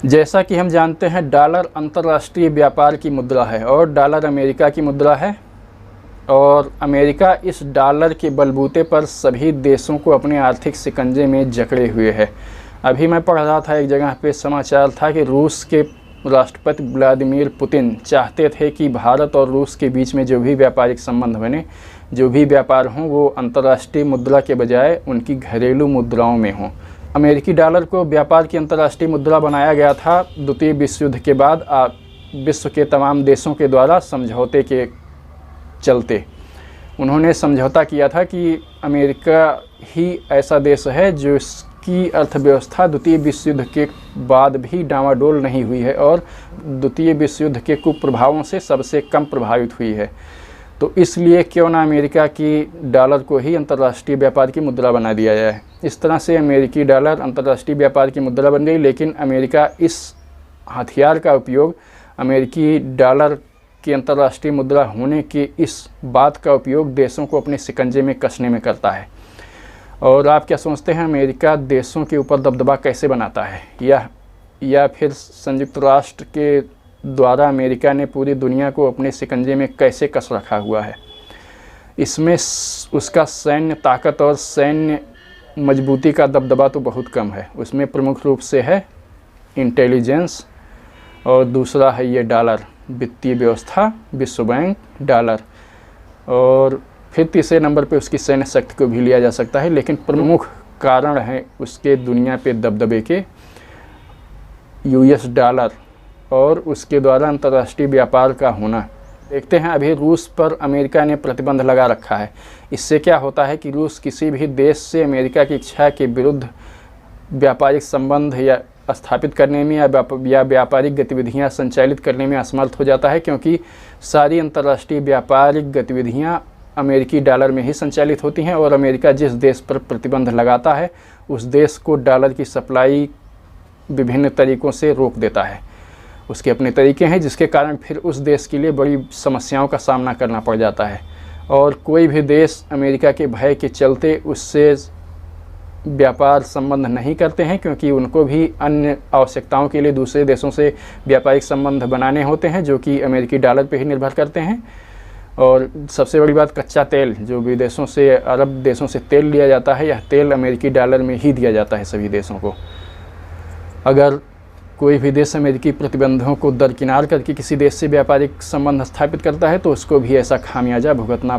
जैसा कि हम जानते हैं, डॉलर अंतर्राष्ट्रीय व्यापार की मुद्रा है और डॉलर अमेरिका की मुद्रा है और अमेरिका इस डॉलर के बलबूते पर सभी देशों को अपने आर्थिक शिकंजे में जकड़े हुए है। अभी मैं पढ़ रहा था, एक जगह पे समाचार था कि रूस के राष्ट्रपति व्लादिमीर पुतिन चाहते थे कि भारत और रूस के बीच में जो भी व्यापारिक संबंध बने, जो भी व्यापार हों, वो अंतर्राष्ट्रीय मुद्रा के बजाय उनकी घरेलू मुद्राओं में हों। अमेरिकी डॉलर को व्यापार की अंतर्राष्ट्रीय मुद्रा बनाया गया था द्वितीय विश्व युद्ध के बाद विश्व के तमाम देशों के द्वारा समझौते के चलते। उन्होंने समझौता किया था कि अमेरिका ही ऐसा देश है जो इसकी अर्थव्यवस्था द्वितीय विश्व युद्ध के बाद भी डामाडोल नहीं हुई है और द्वितीय विश्व युद्ध के कुप्रभावों से सबसे कम प्रभावित हुई है। तो इसलिए क्यों ना अमेरिका की डॉलर को ही अंतर्राष्ट्रीय व्यापार की मुद्रा बना दिया जाए। इस तरह से अमेरिकी डॉलर अंतर्राष्ट्रीय व्यापार की मुद्रा बन गई, लेकिन अमेरिका इस हथियार का उपयोग, अमेरिकी डॉलर की अंतर्राष्ट्रीय मुद्रा होने की इस बात का उपयोग देशों को अपने शिकंजे में कसने में करता है। और आप क्या सोचते हैं, अमेरिका देशों के ऊपर दबदबा कैसे बनाता है, या फिर संयुक्त राष्ट्र के द्वारा अमेरिका ने पूरी दुनिया को अपने शिकंजे में कैसे कस रखा हुआ है? इसमें उसका सैन्य ताकत और सैन्य मजबूती का दबदबा तो बहुत कम है। उसमें प्रमुख रूप से है इंटेलिजेंस और दूसरा है ये डॉलर, वित्तीय व्यवस्था, विश्व बैंक, डॉलर, और फिर तीसरे नंबर पे उसकी सैन्य शक्ति को भी लिया जा सकता है। लेकिन प्रमुख कारण है उसके दुनिया पे दबदबे के यूएस डॉलर और उसके द्वारा अंतर्राष्ट्रीय व्यापार का होना। देखते हैं, अभी रूस पर अमेरिका ने प्रतिबंध लगा रखा है। इससे क्या होता है कि रूस किसी भी देश से अमेरिका की इच्छा के विरुद्ध व्यापारिक संबंध या स्थापित करने में या व्यापारिक गतिविधियां संचालित करने में असमर्थ हो जाता है, क्योंकि सारी अंतर्राष्ट्रीय व्यापारिक गतिविधियां अमेरिकी डॉलर में ही संचालित होती हैं और अमेरिका जिस देश पर प्रतिबंध लगाता है उस देश को डॉलर की सप्लाई विभिन्न तरीक़ों से रोक देता है। उसके अपने तरीके हैं, जिसके कारण फिर उस देश के लिए बड़ी समस्याओं का सामना करना पड़ जाता है। और कोई भी देश अमेरिका के भय के चलते उससे व्यापार संबंध नहीं करते हैं, क्योंकि उनको भी अन्य आवश्यकताओं के लिए दूसरे देशों से व्यापारिक संबंध बनाने होते हैं, जो कि अमेरिकी डॉलर पर ही निर्भर करते हैं। और सबसे बड़ी बात, कच्चा तेल जो विदेशों से, अरब देशों से तेल लिया जाता है, यह तेल अमेरिकी डॉलर में ही दिया जाता है सभी देशों को। अगर कोई भी देश अमेरिकी प्रतिबंधों को दरकिनार करके किसी देश से व्यापारिक संबंध स्थापित करता है तो उसको भी ऐसा खामियाजा भुगतना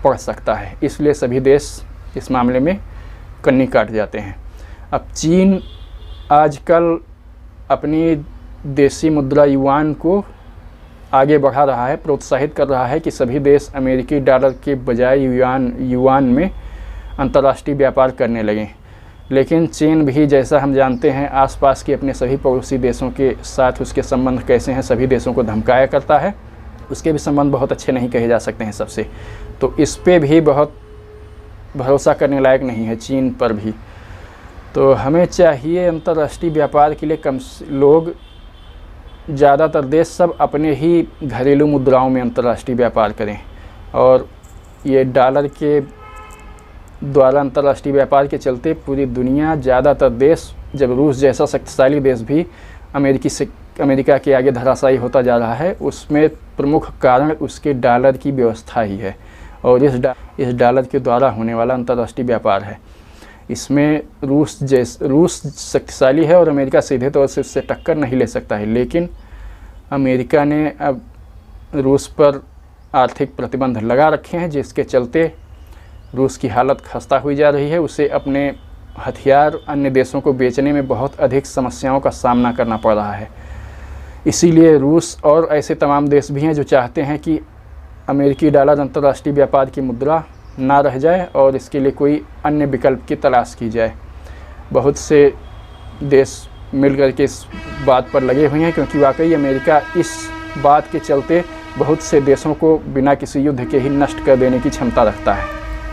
पड़ सकता है। इसलिए सभी देश इस मामले में कन्नी काट जाते हैं। अब चीन आजकल अपनी देसी मुद्रा युआन को आगे बढ़ा रहा है, प्रोत्साहित कर रहा है कि सभी देश अमेरिकी डॉलर के बजाय युआन में अंतर्राष्ट्रीय व्यापार करने लगें। लेकिन चीन भी, जैसा हम जानते हैं, आसपास के अपने सभी पड़ोसी देशों के साथ उसके संबंध कैसे हैं, सभी देशों को धमकाया करता है। उसके भी संबंध बहुत अच्छे नहीं कहे जा सकते हैं सबसे। तो इस पे भी बहुत भरोसा करने लायक नहीं है, चीन पर भी। तो हमें चाहिए अंतर्राष्ट्रीय व्यापार के लिए ज़्यादातर देश सब अपने ही घरेलू मुद्राओं में अंतर्राष्ट्रीय व्यापार करें। और ये डॉलर के द्वारा अंतर्राष्ट्रीय व्यापार के चलते पूरी दुनिया, ज़्यादातर देश, जब रूस जैसा शक्तिशाली देश भी अमेरिका के आगे धराशायी होता जा रहा है, उसमें प्रमुख कारण उसके डॉलर की व्यवस्था ही है और इस डॉलर के द्वारा होने वाला अंतर्राष्ट्रीय व्यापार है। इसमें रूस शक्तिशाली है और अमेरिका सीधे तौर से उससे टक्कर नहीं ले सकता है। लेकिन अमेरिका ने अब रूस पर आर्थिक प्रतिबंध लगा रखे हैं, जिसके चलते रूस की हालत खस्ता हुई जा रही है। उसे अपने हथियार अन्य देशों को बेचने में बहुत अधिक समस्याओं का सामना करना पड़ रहा है। इसीलिए रूस और ऐसे तमाम देश भी हैं जो चाहते हैं कि अमेरिकी डॉलर अंतर्राष्ट्रीय व्यापार की मुद्रा ना रह जाए और इसके लिए कोई अन्य विकल्प की तलाश की जाए। बहुत से देश मिलकर के इस बात पर लगे हुए हैं, क्योंकि वाकई अमेरिका इस बात के चलते बहुत से देशों को बिना किसी युद्ध के ही नष्ट कर देने की क्षमता रखता है।